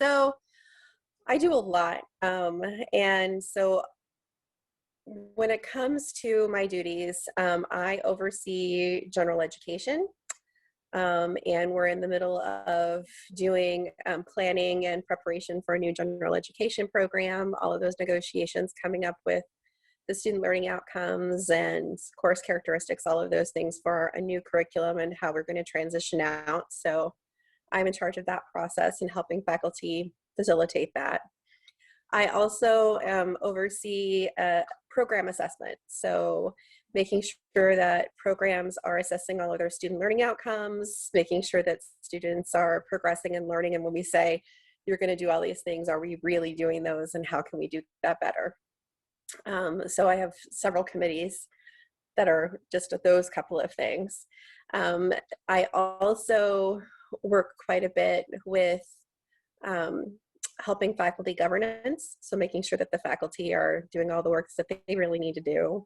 So I do a lot. And so when it comes to my duties, I oversee general education. And we're in the middle of doing planning and preparation for a new general education program, all of those negotiations coming up with the student learning outcomes and course characteristics, all of those things for a new curriculum and how we're going to transition out. So I'm in charge of that process and helping faculty facilitate that. I also oversee program assessment. So making sure that programs are assessing all of their student learning outcomes, making sure that students are progressing and learning. And when we say you're going to do all these things, are we really doing those, and how can we do that better? So I have several committees that are just those couple of things. I also work quite a bit with helping faculty governance, so making sure that the faculty are doing all the work that they really need to do.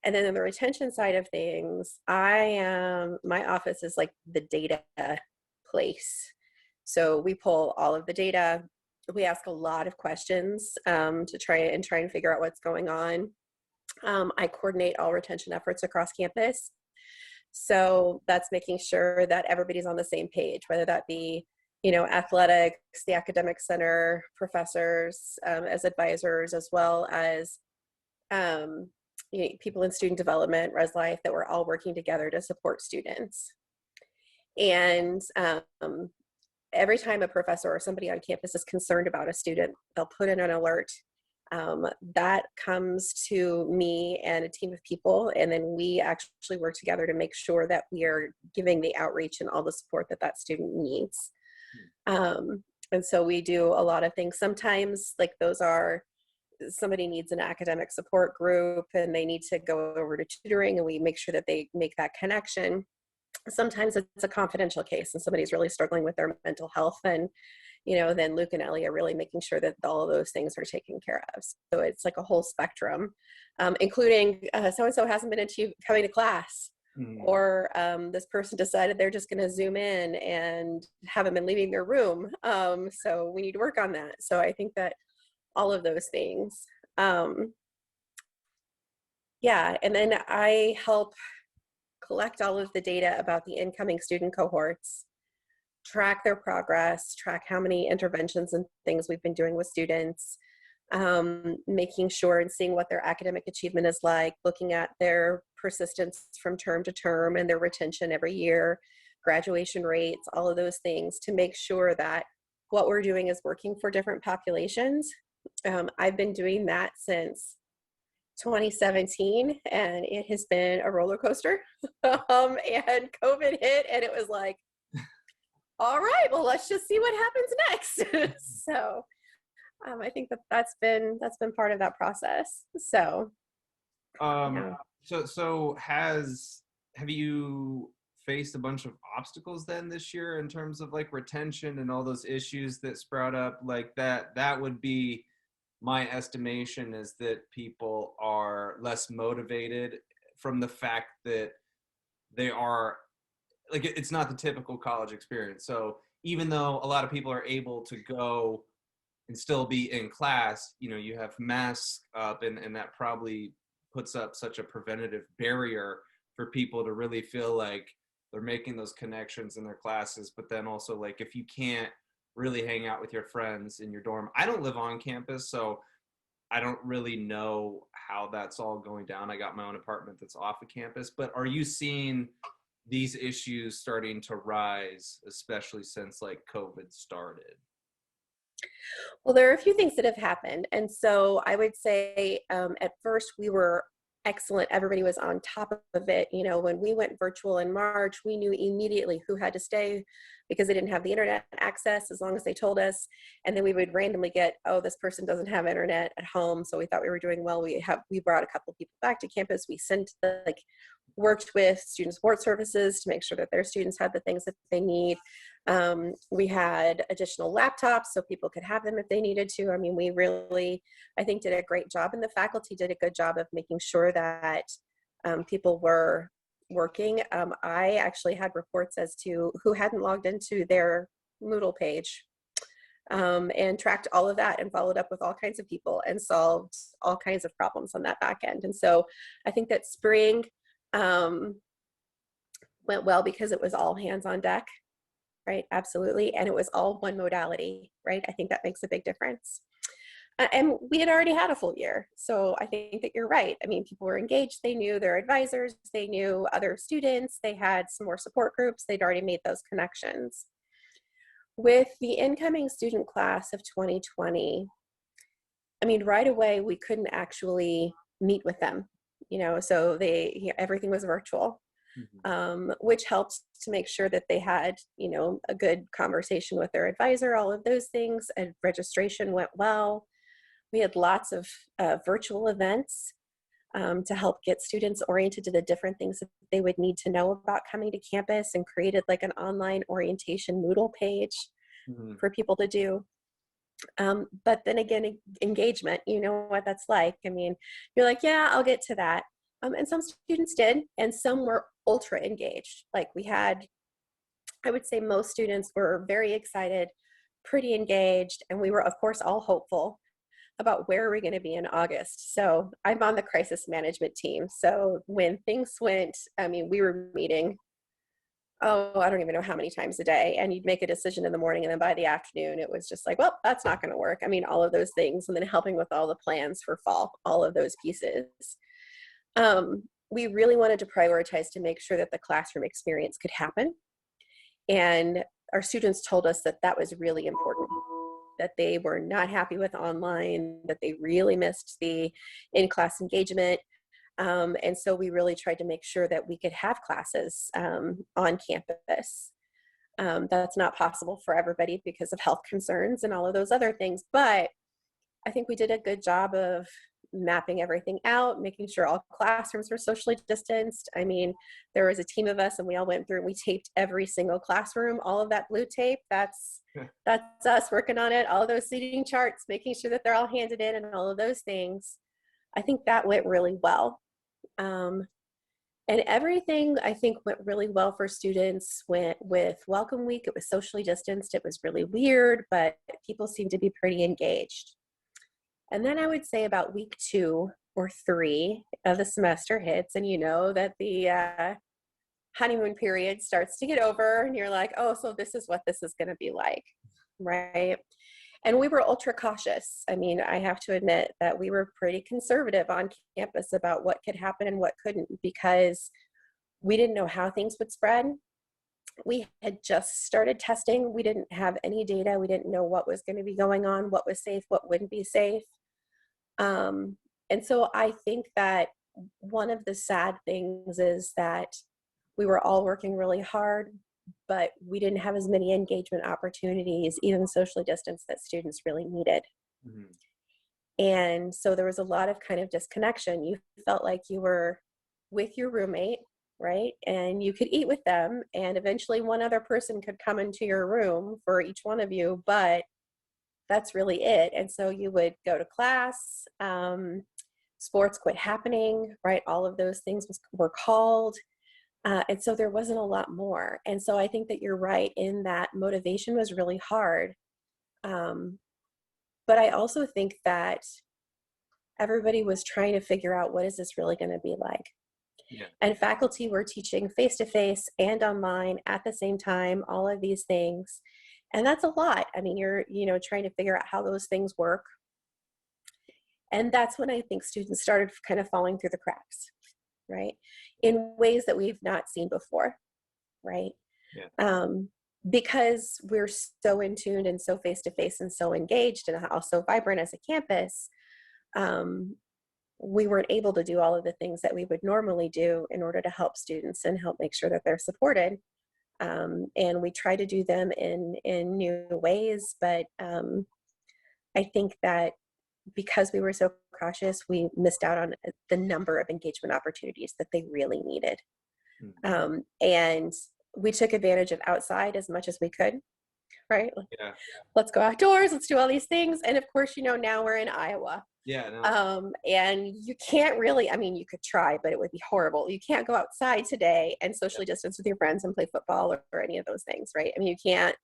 And then on the retention side of things, my office is like the data place. So we pull all of the data. We ask a lot of questions to try and figure out what's going on. I coordinate all retention efforts across campus. So that's making sure that everybody's on the same page, whether that be, athletics, the academic center, professors as advisors, as well as people in student development, Res Life, that we're all working together to support students. And every time a professor or somebody on campus is concerned about a student, they'll put in an alert. That comes to me and a team of people, and then we actually work together to make sure that we are giving the outreach and all the support that that student needs. And so we do a lot of things. Sometimes, like, somebody needs an academic support group and they need to go over to tutoring, and we make sure that they make that connection. Sometimes it's a confidential case and somebody's really struggling with their mental health, and then Luke and Ellie are really making sure that all of those things are taken care of. So it's like a whole spectrum, including so-and-so hasn't been coming to class, or this person decided they're just going to Zoom in and haven't been leaving their room. So we need to work on that. So I think that all of those things. Yeah, and then I help collect all of the data about the incoming student cohorts, track their progress, track how many interventions and things we've been doing with students, making sure and seeing what their academic achievement is like, looking at their persistence from term to term and their retention every year, graduation rates, all of those things, to make sure that what we're doing is working for different populations. I've been doing that since 2017, and it has been a roller coaster. And COVID hit, and it was like, all right, well, let's just see what happens next. So I think that's been part of that process. So yeah. So have you faced a bunch of obstacles then this year in terms of like retention and all those issues that sprout up like that? That would be my estimation, is that people are less motivated from the fact that they are like, it's not the typical college experience. So even though a lot of people are able to go and still be in class, you have masks up, and that probably puts up such a preventative barrier for people to really feel like they're making those connections in their classes. But then also, like, if you can't really hang out with your friends in your dorm. I don't live on campus, so I don't really know how that's all going down. I got my own apartment that's off of campus. But are you seeing these issues starting to rise, especially since like COVID started? Well, there are a few things that have happened. And so I would say at first we were excellent. Everybody was on top of it. When we went virtual in March, we knew immediately who had to stay because they didn't have the internet access, as long as they told us. And then we would randomly get, oh, this person doesn't have internet at home. So we thought we were doing well. We brought a couple of people back to campus. We worked with student support services to make sure that their students had the things that they need. We had additional laptops so people could have them if they needed to. I mean, we really, I think, did a great job, and the faculty did a good job of making sure that people were working. I actually had reports as to who hadn't logged into their Moodle page and tracked all of that and followed up with all kinds of people and solved all kinds of problems on that back end. And so I think that spring um, went well because it was all hands on deck, right? Absolutely. And it was all one modality, right? I think that makes a big difference. And we had already had a full year. So I think that you're right. I mean, people were engaged. They knew their advisors. They knew other students. They had some more support groups. They'd already made those connections. With the incoming student class of 2020, I mean, right away, we couldn't actually meet with them, so everything was virtual, which helped to make sure that they had, a good conversation with their advisor, all of those things, and registration went well. We had lots of virtual events to help get students oriented to the different things that they would need to know about coming to campus, and created like an online orientation Moodle page for people to do. But then again, engagement, you know what that's like. I mean, you're like, yeah, I'll get to that. And some students did, and some were ultra engaged. Like we had, I would say most students were very excited, pretty engaged, and we were, of course, all hopeful about where are we going to be in August. So I'm on the crisis management team. So when things went, I mean, we were meeting, I don't even know how many times a day. And you'd make a decision in the morning, and then by the afternoon, it was just like, well, that's not going to work. I mean, all of those things. And then helping with all the plans for fall, all of those pieces. We really wanted to prioritize to make sure that the classroom experience could happen. And our students told us that that was really important, that they were not happy with online, that they really missed the in-class engagement. And so we really tried to make sure that we could have classes on campus. That's not possible for everybody because of health concerns and all of those other things. But I think we did a good job of mapping everything out, making sure all classrooms were socially distanced. I mean, there was a team of us and we all went through and we taped every single classroom, all of that blue tape. That's us working on it, all of those seating charts, making sure that they're all handed in and all of those things. I think that went really well. And everything I think went really well for students. Went with Welcome Week. It was socially distanced. It was really weird, but people seemed to be pretty engaged. And then I would say about week 2 or 3 of the semester hits, and you know that the honeymoon period starts to get over, and you're like, oh, so this is what this is going to be like, right? And we were ultra cautious. I mean, I have to admit that we were pretty conservative on campus about what could happen and what couldn't, because we didn't know how things would spread. We had just started testing. We didn't have any data. We didn't know what was going to be going on, what was safe, what wouldn't be safe. And so I think that one of the sad things is that we were all working really hard, but we didn't have as many engagement opportunities, even socially distanced, that students really needed. And so there was a lot of kind of disconnection. You felt like you were with your roommate, right? And you could eat with them, and eventually one other person could come into your room for each one of you, but that's really it. And so you would go to class, sports quit happening, right? All of those things were called. And so there wasn't a lot more. And so I think that you're right in that motivation was really hard. But I also think that everybody was trying to figure out, what is this really going to be like? Yeah. And faculty were teaching face-to-face and online at the same time, all of these things. And that's a lot. I mean, you're, trying to figure out how those things work. And that's when I think students started kind of falling through the cracks, right? In ways that we've not seen before, right? Yeah. Because we're so in tune and so face-to-face and so engaged and also vibrant as a campus, we weren't able to do all of the things that we would normally do in order to help students and help make sure that they're supported. And we try to do them in new ways, but I think that because we were so cautious, we missed out on the number of engagement opportunities that they really needed. And we took advantage of outside as much as we could, right? Yeah. Let's go outdoors, let's do all these things. And of course, now we're in Iowa. Yeah. No. And you can't really, I mean, you could try, but it would be horrible. You can't go outside today and socially distance with your friends and play football or any of those things, right? I mean, you can't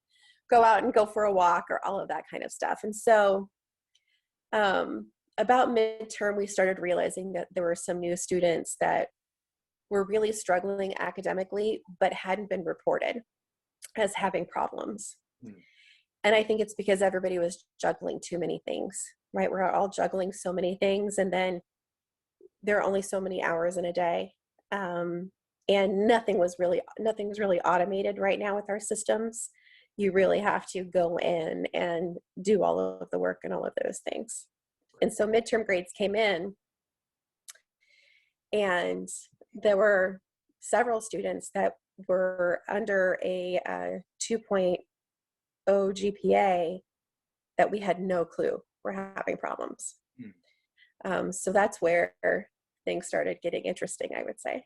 go out and go for a walk or all of that kind of stuff. And so about midterm, we started realizing that there were some new students that were really struggling academically, but hadn't been reported as having problems. Mm. And I think it's because everybody was juggling too many things, right? We're all juggling so many things, and then there are only so many hours in a day. And nothing's really automated right now with our systems. You really have to go in and do all of the work and all of those things. And so midterm grades came in, and there were several students that were under a 2.0 GPA that we had no clue were having problems. So that's where things started getting interesting, I would say.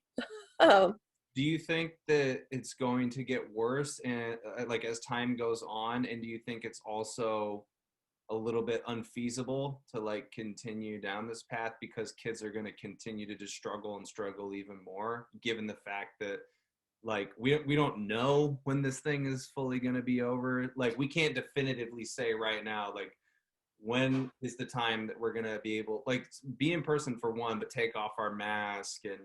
Do you think that it's going to get worse and like as time goes on? And do you think it's also a little bit unfeasible to like continue down this path because kids are going to continue to just struggle and struggle even more, given the fact that like we don't know when this thing is fully going to be over? Like we can't definitively say right now, like when is the time that we're going to be able, like, be in person for one, but take off our mask and,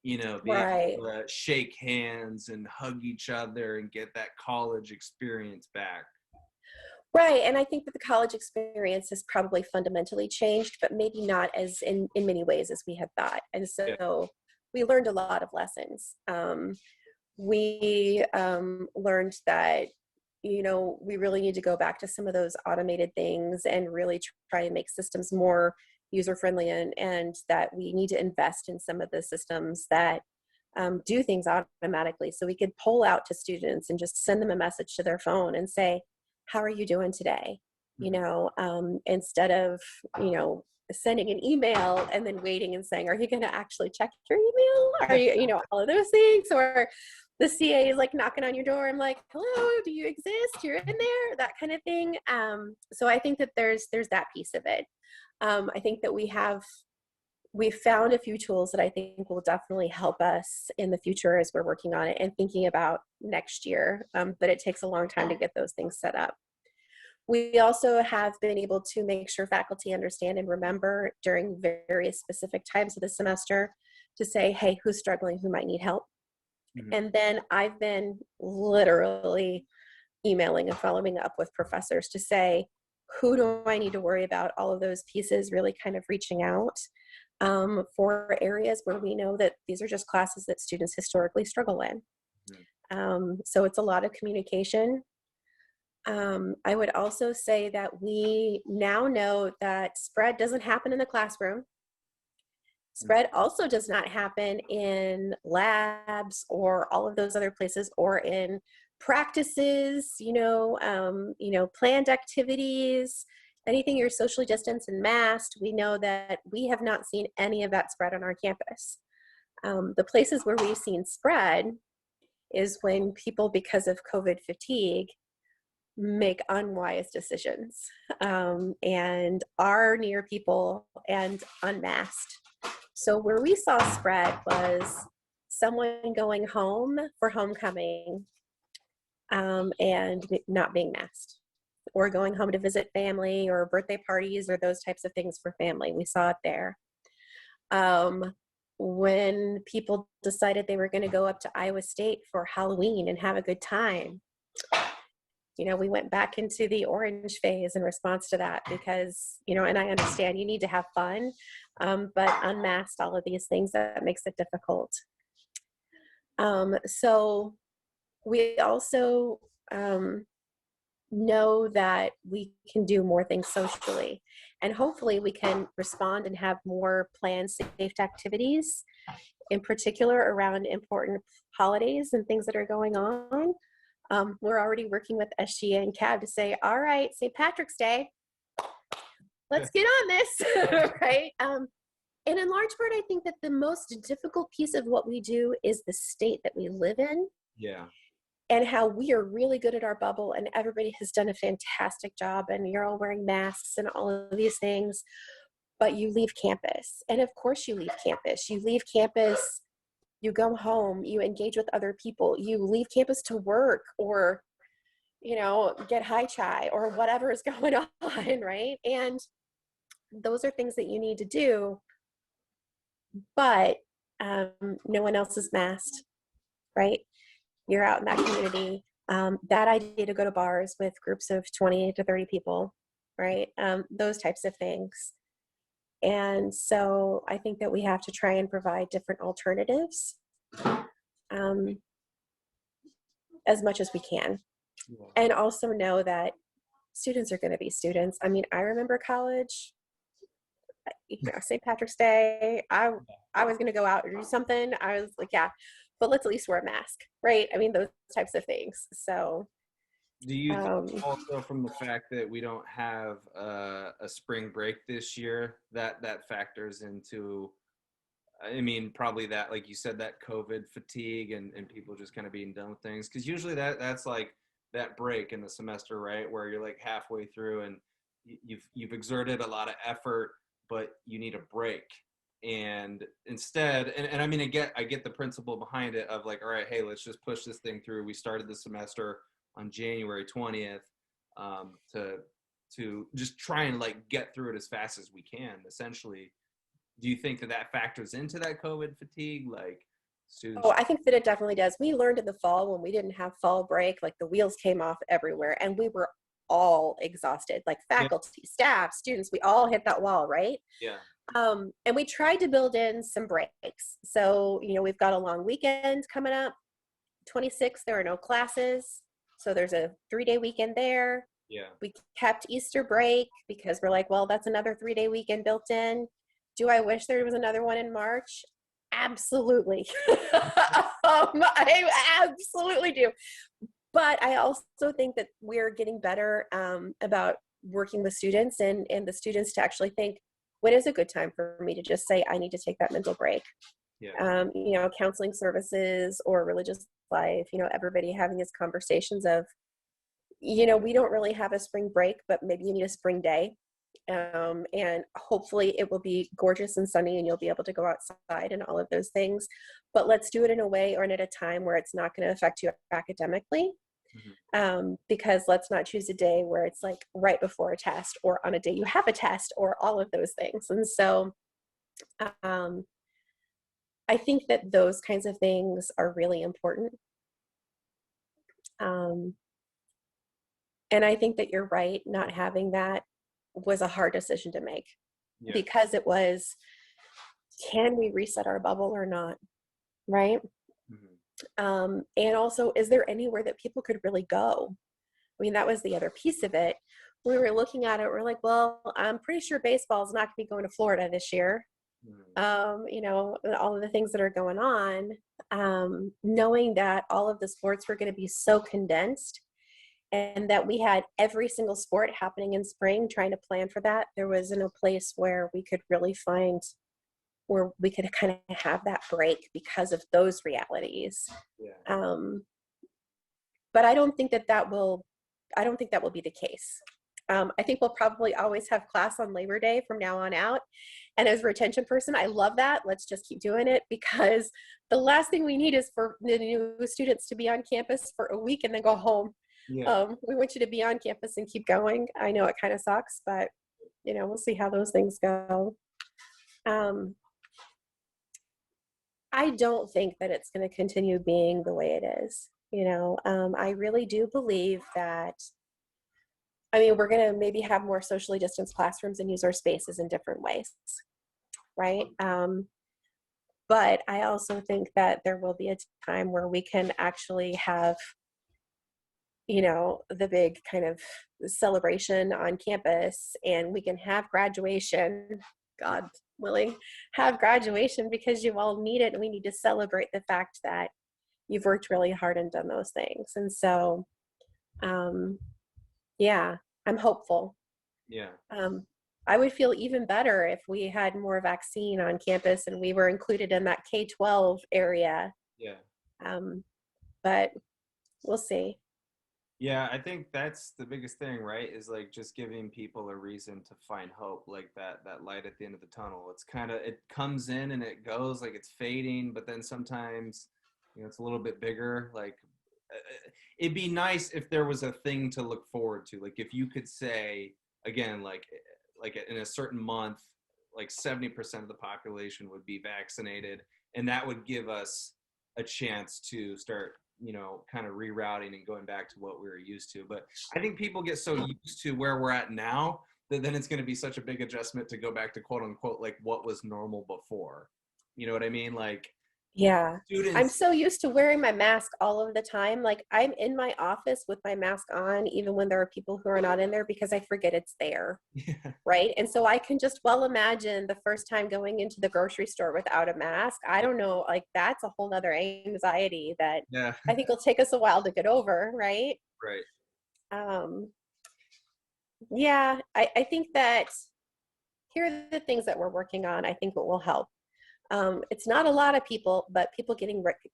you know, be Right. able to shake hands and hug each other and get that college experience back. Right. And I think that the college experience has probably fundamentally changed, but maybe not as in many ways as we had thought. And Yeah. so we learned a lot of lessons. We learned that, you know, we really need to go back to some of those automated things and really try and make systems more user friendly, and that we need to invest in some of the systems that do things automatically. So we could pull out to students and just send them a message to their phone and say, how are you doing today? You know, instead of, you know, sending an email and then waiting and saying, are you going to actually check your email? Are you know, all of those things? Or the CA is like knocking on your door. I'm like, hello, do you exist? You're in there, that kind of thing. So I think that there's that piece of it. I think that we've found a few tools that I think will definitely help us in the future as we're working on it and thinking about next year. But it takes a long time to get those things set up. We also have been able to make sure faculty understand and remember during various specific times of the semester to say, hey, who's struggling, who might need help? And then I've been literally emailing and following up with professors to say, who do I need to worry about? All of those pieces, really kind of reaching out for areas where we know that these are just classes that students historically struggle in. So it's a lot of communication. I would also say that we now know that spread doesn't happen in the classroom. Spread also does not happen in labs or all of those other places, or in practices, planned activities, anything you're socially distanced and masked. We know that we have not seen any of that spread on our campus. The places where we've seen spread is when people, because of COVID fatigue, make unwise decisions and are near people and unmasked. So where we saw spread was someone going home for homecoming and not being masked, or going home to visit family or birthday parties or those types of things for family. We saw it there. When people decided they were going to go up to Iowa State for Halloween and have a good time, we went back into the orange phase in response to that because, and I understand you need to have fun, but unmasked all of these things, that makes it difficult. So we also know that we can do more things socially, and hopefully we can respond and have more planned safe activities, in particular around important holidays and things that are going on. We're already working with SGA and CAB to say, all right, St. Patrick's Day, let's get on this, right? And in large part, I think that the most difficult piece of what we do is the state that we live in. Yeah. And how we are really good at our bubble, and everybody has done a fantastic job, and you're all wearing masks and all of these things, but you leave campus. And of course you leave campus. You leave campus, you go home, you engage with other people, you leave campus to work, or get high chai or whatever is going on, right? And those are things that you need to do, but no one else is masked, right? You're out in that community. Bad idea to go to bars with groups of 20 to 30 people, right? Those types of things. And so I think that we have to try and provide different alternatives um, as much as we can. Yeah. And also know that students are going to be students. I mean, I remember college, St. Patrick's Day, I was going to go out and do something. I was like, yeah, but let's at least wear a mask, right? I mean, those types of things. So, Do you think um, also from the fact that we don't have a spring break this year that factors into, I mean, probably that, like you said, that COVID fatigue and people just kind of being done with things? Because usually that's like that break in the semester, right, where you're like halfway through and you've exerted a lot of effort, but you need a break. And instead, and I mean, I get the principle behind it of like, all right, hey, let's just push this thing through. We started the semester on January 20th, to just try and like get through it as fast as we can, essentially. Do you think that factors into that COVID fatigue? Like students. oh, I think that it definitely does. We learned in the fall when we didn't have fall break, like the wheels came off everywhere and we were all exhausted, like Yeah, faculty, staff, students, we all hit that wall, right? yeah, And we tried to build in some breaks. So, we've got a long weekend coming up. 26th, there are no classes. So there's a 3-day weekend there. yeah. We kept Easter break because we're like, well, that's another 3-day weekend built in. Do I wish there was another one in March? Absolutely. I absolutely do. But I also think that we're getting better about working with students and the students to actually think, when is a good time for me to just say, I need to take that mental break? Yeah. Counseling services or religious life, everybody having these conversations of, we don't really have a spring break, but maybe you need a spring day. And hopefully it will be gorgeous and sunny and you'll be able to go outside and all of those things. But let's do it in a way or at a time where it's not going to affect you academically. Mhm. Because let's not choose a day where it's like right before a test or on a day you have a test or all of those things. And so um, I think that those kinds of things are really important. Um, and I think that you're right, not having that was a hard decision to make Yeah. because it was, can we reset our bubble or not? Right. Mhm. And also, is there anywhere that people could really go? I mean, that was the other piece of it. We were looking at it, we're like, well, I'm pretty sure baseball's not going to be going to Florida this year. Mhm. All of the things that are going on, knowing that all of the sports were going to be so condensed and that we had every single sport happening in spring, trying to plan for that, there wasn't a place where we could really find where we could kind of have that break because of those realities. Yeah. Um, but I don't think that will be the case. I think we'll probably always have class on Labor Day from now on out. And as a retention person, I love that. Let's just keep doing it because the last thing we need is for the new students to be on campus for a week and then go home. Yeah. We want you to be on campus and keep going. I know it kind of sucks, but we'll see how those things go. Um, I don't think that it's going to continue being the way it is. I really do believe that, I mean, we're going to maybe have more socially distanced classrooms and use our spaces in different ways, right? But I also think that there will be a time where we can actually have, the big kind of celebration on campus and we can have graduation, God willing, have graduation because you all need it and we need to celebrate the fact that you've worked really hard and done those things. And so, yeah, I'm hopeful. Yeah. Um, I would feel even better if we had more vaccine on campus and we were included in that K-12 area. Yeah. Um, but we'll see. Yeah, I think that's the biggest thing, right? Is like just giving people a reason to find hope, like that light at the end of the tunnel. It's kind of, it comes in and it goes, like it's fading, but then sometimes, it's a little bit bigger. Like it'd be nice if there was a thing to look forward to. Like if you could say again, like in a certain month, like 70% of the population would be vaccinated, and that would give us a chance to start, kind of rerouting and going back to what we were used to. But I think people get so used to where we're at now that then it's going to be such a big adjustment to go back to quote unquote like what was normal before. You know what I mean? Like Yeah. I'm students. so used to wearing my mask all of the time. Like I'm in my office with my mask on, even when there are people who are not in there because I forget it's there. Yeah, Right. And so I can just well imagine the first time going into the grocery store without a mask. I don't know, like that's a whole nother anxiety that yeah, I think will take us a while to get over. Right. right. Um, yeah, I think that here are the things that we're working on. I think what will help. It's not a lot of people, but people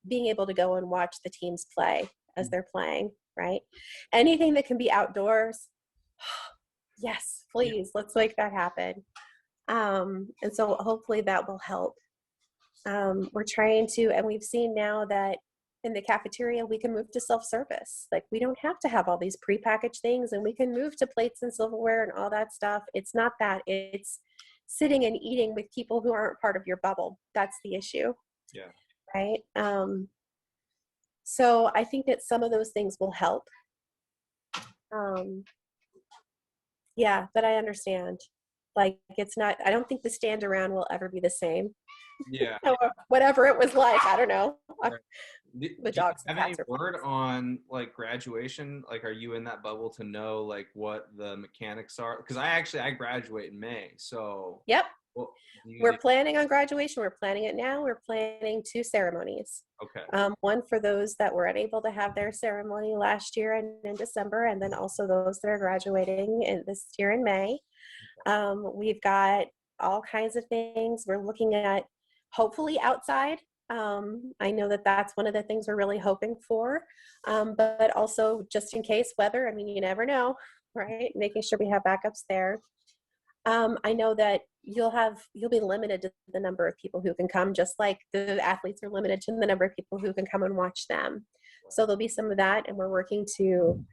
being able to go and watch the teams play as they're playing, right? Anything that can be outdoors, yes, Yeah, please, let's make that happen. And so hopefully that will help. We're trying to, and we've seen now that in the cafeteria, we can move to self-service. Like we don't have to have all these prepackaged things, and we can move to plates and silverware and all that stuff. It's not that, it's sitting and eating with people who aren't part of your bubble. That's the issue, yeah. right? So I think that some of those things will help. Um, yeah, but I understand. Like it's not, I don't think the stand around will ever be the same. Yeah. Whatever it was like, I don't know. Right. The Do you dogs and have any cats are word fine. on like graduation? Like, are you in that bubble to know like what the mechanics are? Because I graduate in May, so Yep. well, do you, We're planning on graduation. We're planning it now. We're planning 2 ceremonies. okay, One for those that were unable to have their ceremony last year and in December, and then also those that are graduating in this year in May. We've got all kinds of things. We're looking at hopefully outside. I know that that's one of the things we're really hoping for, but also just in case weather. I mean, you never know, right? Making sure we have backups there. I know that you'll be limited to the number of people who can come, just like the athletes are limited to the number of people who can come and watch them. So there'll be some of that, and we're working to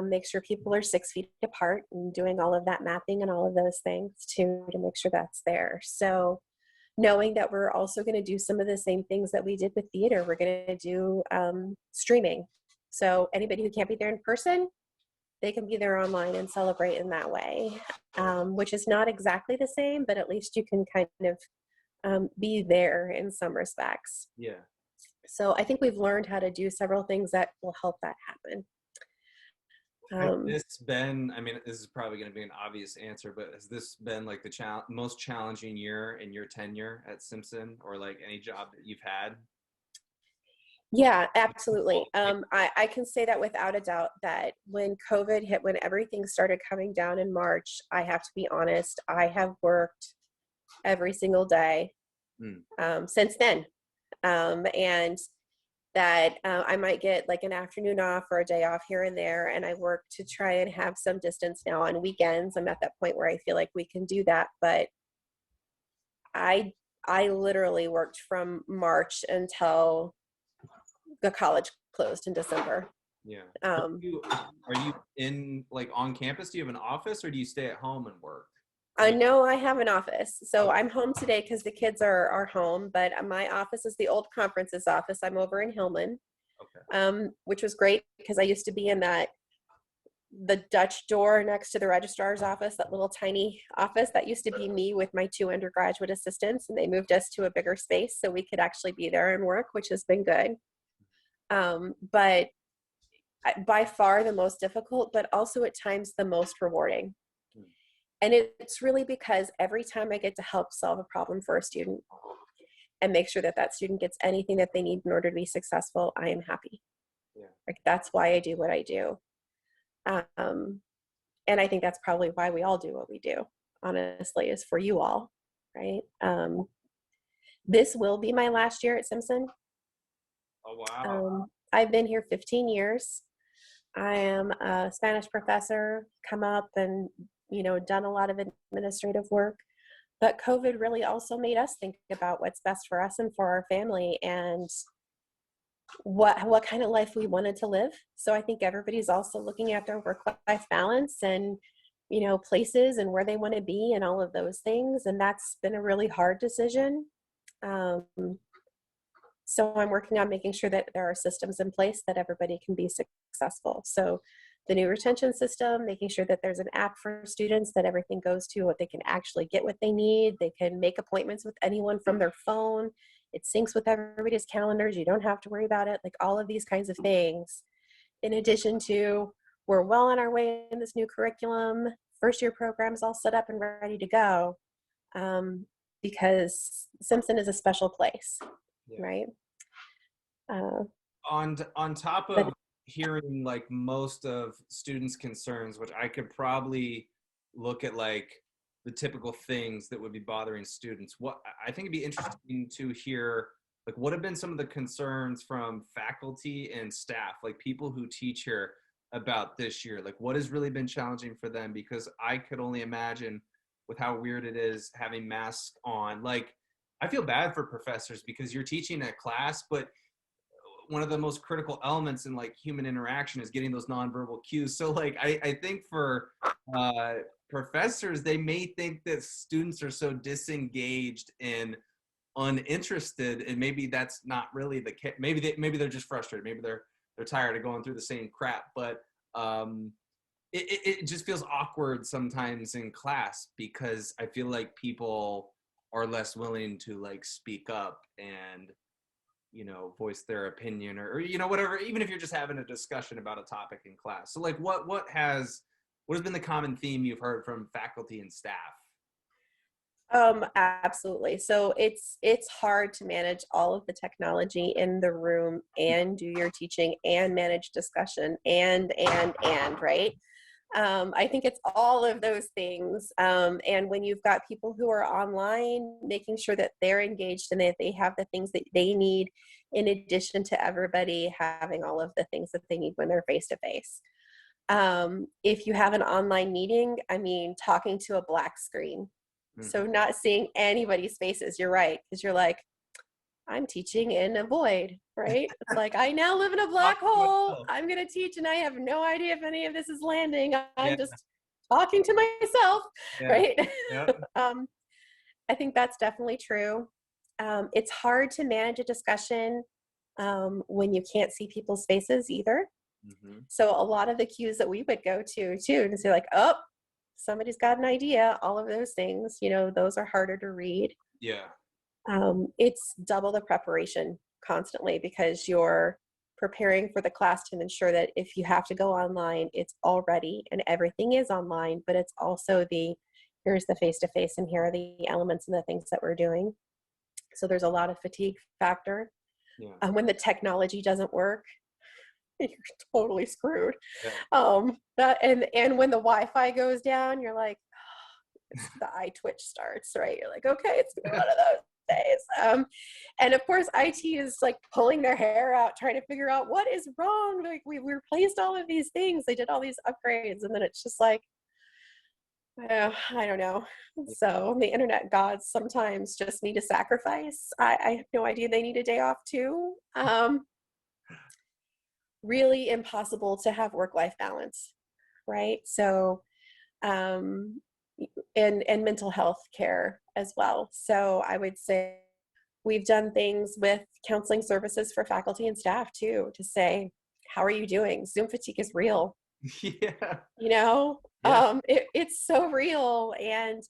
make sure people are 6 feet apart and doing all of that mapping and all of those things to make sure that's there. So knowing that we're also going to do some of the same things that we did with theater, we're going to do streaming. So anybody who can't be there in person, they can be there online and celebrate in that way, which is not exactly the same, but at least you can kind of be there in some respects. yeah. So I think we've learned how to do several things that will help that happen. Has this been? I mean, this is probably going to be an obvious answer, but has this been like the most challenging year in your tenure at Simpson, or like any job that you've had? Yeah, absolutely. I can say that without a doubt that when COVID hit, when everything started coming down in March, I have to be honest, I have worked every single day Mm, since then. And that I might get like an afternoon off or a day off here and there. And I work to try and have some distance now on weekends. I'm at that point where I feel like we can do that. But I, I literally worked from March until the college closed in December. yeah. Um, Are you in like on campus? Do you have an office, or do you stay at home and work? I Like, know I have an office, so okay, I'm home today because the kids are home. But my office is the old conferences office. I'm over in Hillman, okay. which was great because I used to be in the Dutch door next to the registrar's office, that little tiny office. That used to be me with my 2 undergraduate assistants, and they moved us to a bigger space so we could actually be there and work, which has been good. But by far the most difficult, but also at times the most rewarding. Mm, And it's really because every time I get to help solve a problem for a student and make sure that that student gets anything that they need in order to be successful, I am happy. yeah, Like that's why I do what I do. Um, and I think that's probably why we all do what we do, honestly, is for you all, right? This will be my last year at Simpson. oh wow. I've been here 15 years. I am a Spanish professor, come up and, done a lot of administrative work. But COVID really also made us think about what's best for us and for our family. And what kind of life we wanted to live. So I think everybody's also looking at their work-life balance and, places and where they want to be and all of those things. And that's been a really hard decision. Um, so I'm working on making sure that there are systems in place that everybody can be successful. So the new retention system, making sure that there's an app for students that everything goes to, what they can actually get what they need. They can make appointments with anyone from their phone. It syncs with everybody's calendars. You don't have to worry about it. Like all of these kinds of things. In addition to, we're well on our way in this new curriculum. First year program's all set up and ready to go, because Simpson is a special place, Yeah. right? Uh, On top but of hearing like most of students' concerns, which I could probably look at like the typical things that would be bothering students, what I think it'd be interesting to hear like what have been some of the concerns from faculty and staff, like people who teach here about this year, like what has really been challenging for them, because I could only imagine with how weird it is having masks on. Like I feel bad for professors because you're teaching a class, but one of the most critical elements in like human interaction is getting those nonverbal cues. So like I think for professors, they may think that students are so disengaged and uninterested, and maybe that's not really the case. Maybe they're just frustrated. Maybe they're tired of going through the same crap. But it just feels awkward sometimes in class because I feel like people are less willing to like speak up and voice their opinion or whatever, even if you're just having a discussion about a topic in class. So like what has been the common theme you've heard from faculty and staff? Absolutely. So it's hard to manage all of the technology in the room and do your teaching and manage discussion and right. I think it's all of those things. And when you've got people who are online, making sure that they're engaged and that they have the things that they need, in addition to everybody having all of the things that they need when they're face to face. If you have an online meeting, I mean, talking to a black screen. So Mm-hmm. not seeing anybody's faces, you're right. Because you're like, I'm teaching in a void, right? It's like, I now live in a black hole. I'm going to teach and I have no idea if any of this is landing. Yeah, I'm just talking to myself, yeah, right? yeah, um, I think that's definitely true. It's hard to manage a discussion when you can't see people's faces either. mm-hmm. So a lot of the cues that we would go to too, and say like, oh, somebody's got an idea, all of those things, those are harder to read. Yeah, It's double the preparation constantly because you're preparing for the class to ensure that if you have to go online, it's all ready and everything is online, but it's also here's the face-to-face and here are the elements and the things that we're doing. So there's a lot of fatigue factor. yeah, When the technology doesn't work, you're totally screwed. yeah, And when the Wi-Fi goes down, you're like, the eye twitch starts, right? You're like, okay, it's gonna be one of those days. And of course, IT is like pulling their hair out, trying to figure out what is wrong. Like we replaced all of these things, they did all these upgrades, and then it's just like, I don't know. So the internet gods sometimes just need a sacrifice. I have no idea they need a day off too. Really impossible to have work-life balance, right? So um, and mental health care as well. So I would say we've done things with counseling services for faculty and staff too, to say, how are you doing? Zoom fatigue is real, yeah, yeah, it's so real. And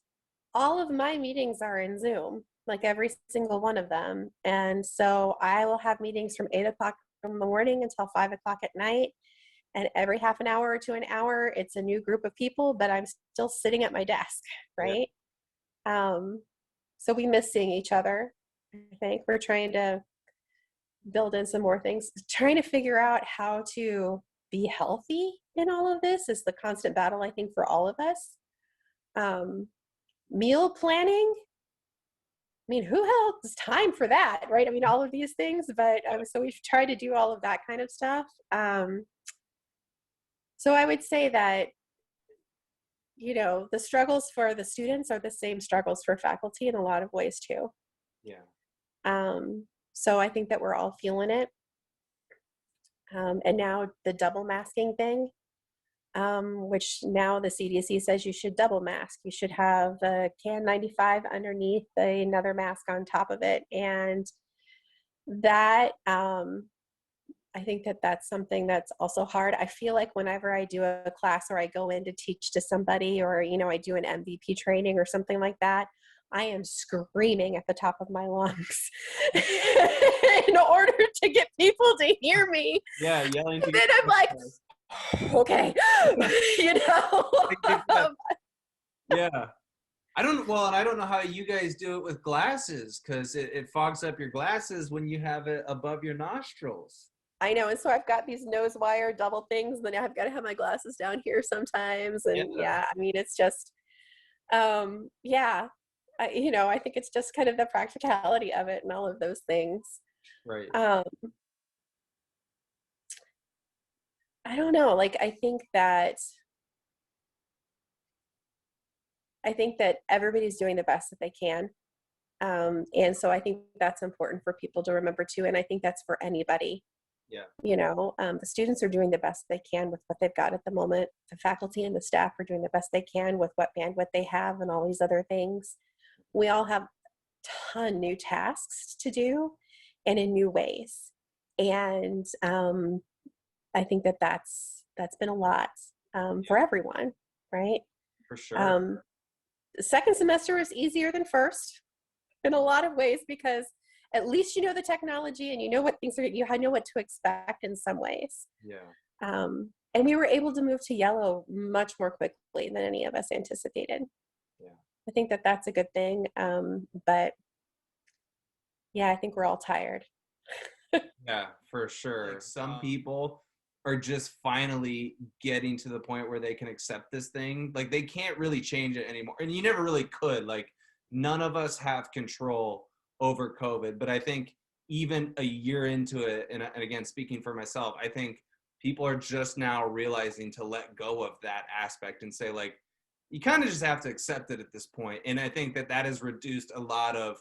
all of my meetings are in Zoom, like every single one of them. And so I will have meetings from 8 o'clock in the morning until 5 o'clock at night. And every half an hour to an hour, it's a new group of people, but I'm still sitting at my desk, yeah, right? So we miss seeing each other. I think we're trying to build in some more things. Trying to figure out how to be healthy in all of this is the constant battle, I think, for all of us. Meal planning. I mean, who has time for that, right? I mean, all of these things, but so we've tried to do all of that kind of stuff. So I would say that, the struggles for the students are the same struggles for faculty in a lot of ways too. yeah. So I think that we're all feeling it. And now the double masking thing, which now the CDC says you should double mask. You should have a KN95 underneath another mask on top of it. And that, I think that that's something that's also hard. I feel like whenever I do a class or I go in to teach to somebody, or, I do an MVP training or something like that, I am screaming at the top of my lungs in order to get people to hear me. Yeah, yelling to And then I'm like, okay, you know. Yeah. And I don't know how you guys do it with glasses, because it fogs up your glasses when you have it above your nostrils. I know, and so I've got these nose wire double things, and then I've got to have my glasses down here sometimes, and Yeah. yeah, I mean, it's just, yeah, I think it's just kind of the practicality of it and all of those things. Right. Um, I don't know, like, I think that everybody's doing the best that they can. And so I think that's important for people to remember too. And I think that's for anybody. Yeah. The students are doing the best they can with what they've got at the moment. The faculty and the staff are doing the best they can with what bandwidth they have and all these other things. We all have a ton new tasks to do and in new ways. And I think that that's been a lot for everyone, right? For sure. The second semester is easier than first in a lot of ways, because at least you know the technology and you know what things are, you know what to expect in some ways. Yeah. And we were able to move to yellow much more quickly than any of us anticipated. Yeah. I think that that's a good thing. But yeah, I think we're all tired. Yeah, for sure. Like, some people are just finally getting to the point where they can accept this thing. Like, they can't really change it anymore. And you never really could. Like, none of us have control over COVID. But I think even a year into it, and again, speaking for myself, I think people are just now realizing to let go of that aspect and say, like, you kind of just have to accept it at this point. And I think that has reduced a lot of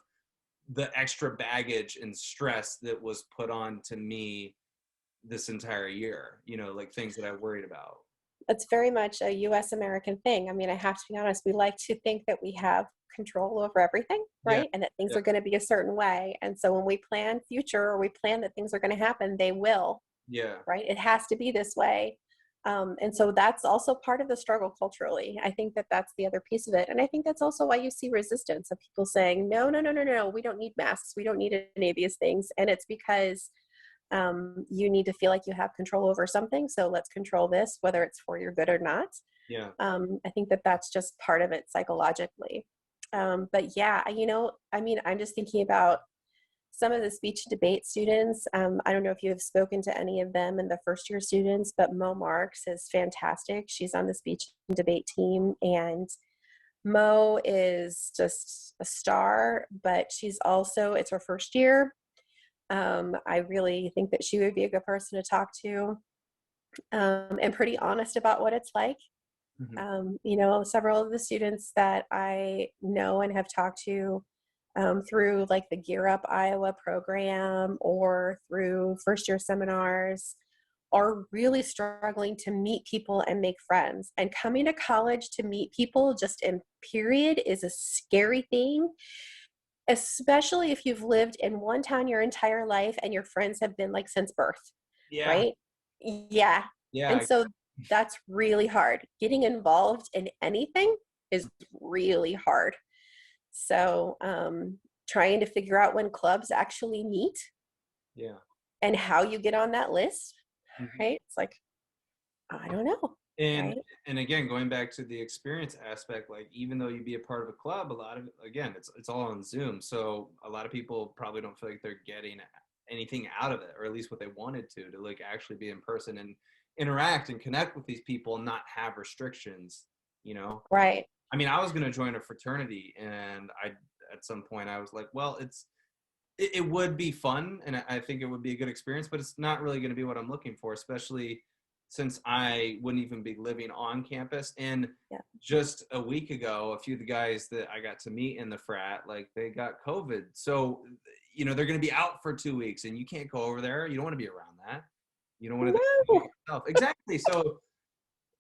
the extra baggage and stress that was put on to me this entire year, like things that I worried about. It's very much a US American thing. I mean, I have to be honest, we like to think that we have control over everything, Yeah. right? And that things Yeah. are going to be a certain way. And so when we plan future, or we plan that things are going to happen, they will. Yeah. Right? It has to be this way. And so that's also part of the struggle culturally. I think that that's the other piece of it. And I think that's also why you see resistance of people saying, no, no, no, no, no, we don't need masks. We don't need any of these things. And it's because you need to feel like you have control over something. So let's control this, whether it's for your good or not. Yeah. I think that that's just part of it psychologically. But yeah, I mean, I'm just thinking about some of the speech and debate students. I don't know if you have spoken to any of them and the first year students, but Mo Marks is fantastic. She's on the speech and debate team, and Mo is just a star, but she's also, it's her first year. I really think that she would be a good person to talk to, and pretty honest about what it's like. Several of the students that I know and have talked to through like the Gear Up Iowa program or through first year seminars are really struggling to meet people and make friends. And coming to college to meet people just in period is a scary thing, especially if you've lived in one town your entire life and your friends have been like since birth. Yeah. Right? Yeah. Yeah. And so that's really hard. Getting involved in anything is really hard. So trying to figure out when clubs actually meet. Yeah. And how you get on that list, right? It's like, I don't know. And right? and again, going back to the experience aspect, like even though you be a part of a club, a lot of again, it's all on Zoom. So a lot of people probably don't feel like they're getting anything out of it, or at least what they wanted to like actually be in person and interact and connect with these people and not have restrictions, Right. I mean, I was going to join a fraternity, and at some point I was like, well, it would be fun, and I think it would be a good experience, but it's not really going to be what I'm looking for, especially since I wouldn't even be living on campus. And just a week ago, a few of the guys that I got to meet in the frat, like they got COVID. So, they're going to be out for 2 weeks, and you can't go over there. You don't want to be around that. You don't want to No. think yourself. Exactly. So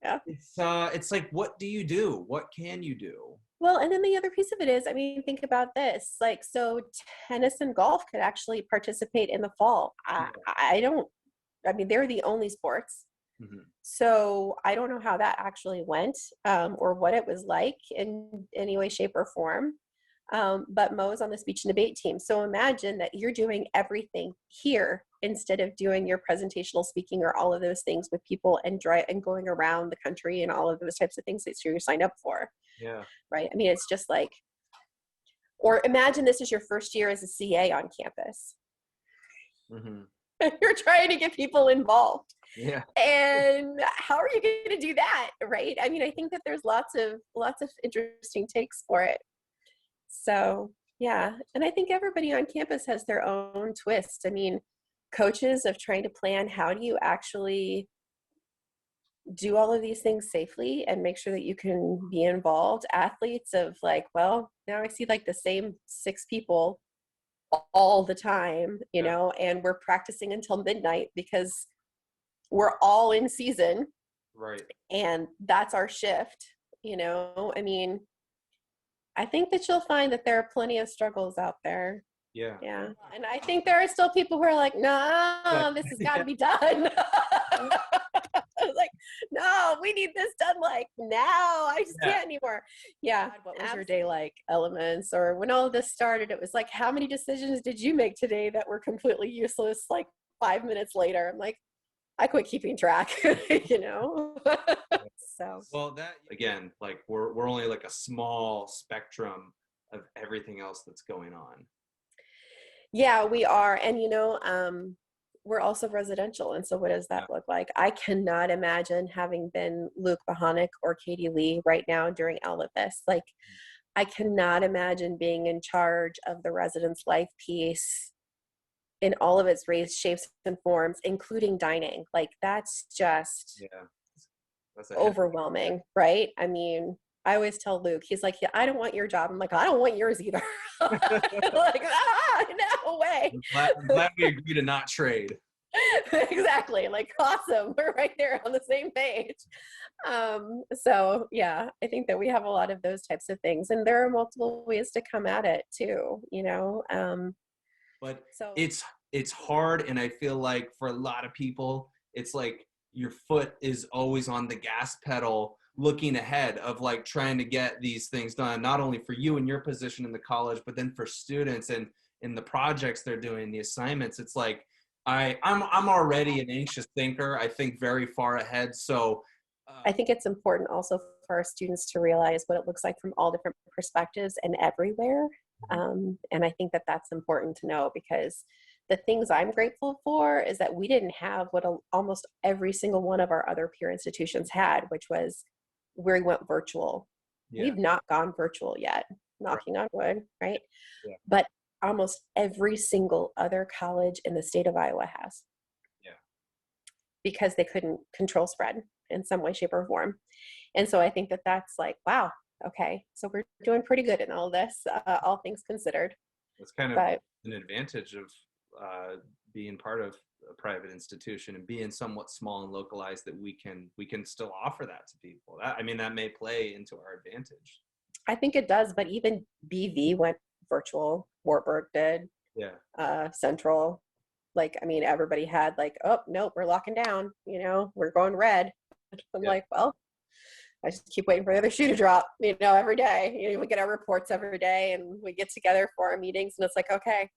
Yeah. it's like, what do you do? What can you do? Well, and then the other piece of it is, I mean, think about this. Like, so tennis and golf could actually participate in the fall. I don't, I mean, they're the only sports. Mhm. So I don't know how that actually went, or what it was like in any way, shape, or form. But Mo's on the speech and debate team. So imagine that you're doing everything here instead of doing your presentational speaking or all of those things with people and going around the country and all of those types of things that you're signed up for. Yeah. Right. I mean, it's just like, or imagine this is your first year as a CA on campus. Hmm. You're trying to get people involved. Yeah. And how are you going to do that? Right. I mean, I think that there's lots of interesting takes for it. So, yeah. And I think everybody on campus has their own twist. I mean, coaches of trying to plan how do you actually do all of these things safely and make sure that you can be involved. Athletes of like, well, now I see like the same 6 people all the time, Yeah. and we're practicing until midnight because we're all in season Right. and that's our shift. I mean, I think that you'll find that there are plenty of struggles out there. Yeah. Yeah. And I think there are still people who are like, no, this has got to be done. I was like, no, we need this done like now. I just Yeah. can't anymore. Yeah. What was your day like, Elements? Or when all of this started, it was like, how many decisions did you make today that were completely useless like 5 minutes later? I'm like, I quit keeping track, So, Well, that again, like we're only like a small spectrum of everything else that's going on. yeah, we are. And, we're also residential. And so what does Yeah. that look like? I cannot imagine having been Luke Bohonic or Katie Lee right now during all of this. Like, I cannot imagine being in charge of the residence life piece in all of its ways, shapes, and forms, including dining. Like, that's just Yeah. That's a hit. overwhelming, right? I mean, I always tell Luke, he's like, yeah, I don't want your job. I'm like, I don't want yours either. Like, no way. I'm glad we agree to not trade. Exactly. Like, awesome. We're right there on the same page. So yeah, I think that we have a lot of those types of things, and there are multiple ways to come at it too. But So it's hard, and I feel like for a lot of people, it's like your foot is always on the gas pedal looking ahead of like trying to get these things done, not only for you and your position in the college, but then for students and in the projects they're doing, the assignments. It's like I'm already an anxious thinker. I think very far ahead. So I think it's important also for our students to realize what it looks like from all different perspectives and everywhere. And I think that that's important to know, because the things I'm grateful for is that we didn't have what almost every single one of our other peer institutions had, which was where we went virtual. yeah, We've not gone virtual yet, right, knocking on wood, right? yeah, But almost every single other college in the state of Iowa has, yeah, because they couldn't control spread in some way, shape, or form. And so I think that that's like, wow, okay, so we're doing pretty good in all this, all things considered. it's kind of But an advantage of being part of a private institution and being somewhat small and localized, that we can still offer that to people. I mean, that may play into our advantage. I think it does. But even BV went virtual, Wartburg did, Yeah, Central. Like, I mean, everybody had like, oh, nope, we're locking down, we're going red. I'm yeah, like, well, I just keep waiting for the other shoe to drop, every day. We get our reports every day and we get together for our meetings, and it's like, okay,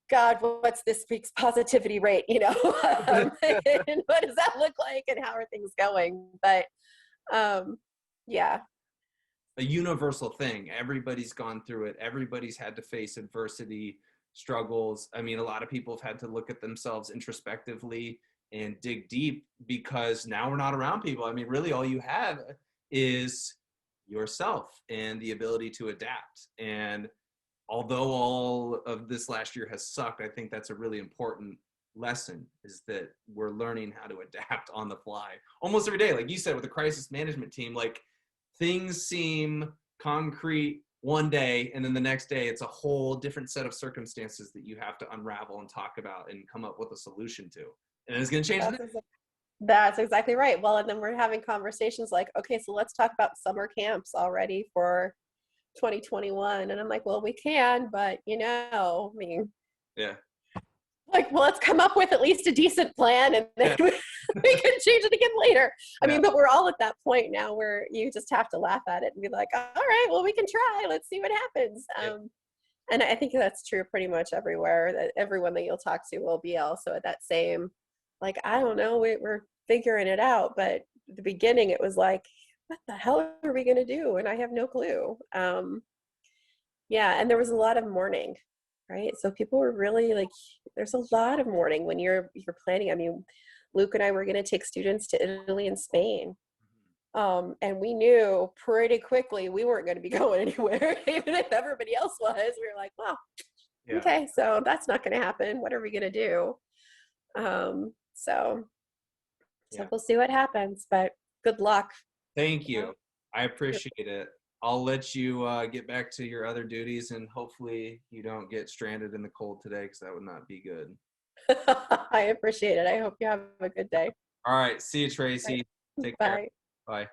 God, what's this week's positivity rate? And what does that look like, and how are things going? But yeah, a universal thing. Everybody's gone through it. Everybody's had to face adversity, struggles. I mean, a lot of people have had to look at themselves introspectively and dig deep, because now we're not around people. I mean, really all you have is yourself and the ability to adapt. And although all of this last year has sucked, I think that's a really important lesson, is that we're learning how to adapt on the fly almost every day. Like you said, with the crisis management team, like things seem concrete one day, and then the next day it's a whole different set of circumstances that you have to unravel and talk about and come up with a solution to. And it's going to change. That's That's exactly right. Well, and then we're having conversations like, okay, so let's talk about summer camps already for 2021. And I'm like, well, we can, but I mean, Yeah. like, well, let's come up with at least a decent plan and then Yeah. we can change it again later. I Yeah. mean, but we're all at that point now where you just have to laugh at it and be like, all right, well, we can try. Let's see what happens. Yeah. And I think that's true pretty much everywhere, that everyone that you'll talk to will be also at that same, like, I don't know, we're figuring it out. But at the beginning, it was like, what the hell are we going to do? And I have no clue. Yeah. And there was a lot of mourning, right? So people were really like, there's a lot of mourning when you're planning. I mean, Luke and I were going to take students to Italy and Spain. And we knew pretty quickly we weren't going to be going anywhere, even if everybody else was. We were like, well, Yeah. okay, so that's not going to happen. What are we going to do? So Yeah. we'll see what happens, but good luck. Thank you. I appreciate it. I'll let you get back to your other duties, and hopefully you don't get stranded in the cold today, because that would not be good. I appreciate it. I hope you have a good day. All right. See you, Tracy. Bye. Take care. Bye. Bye.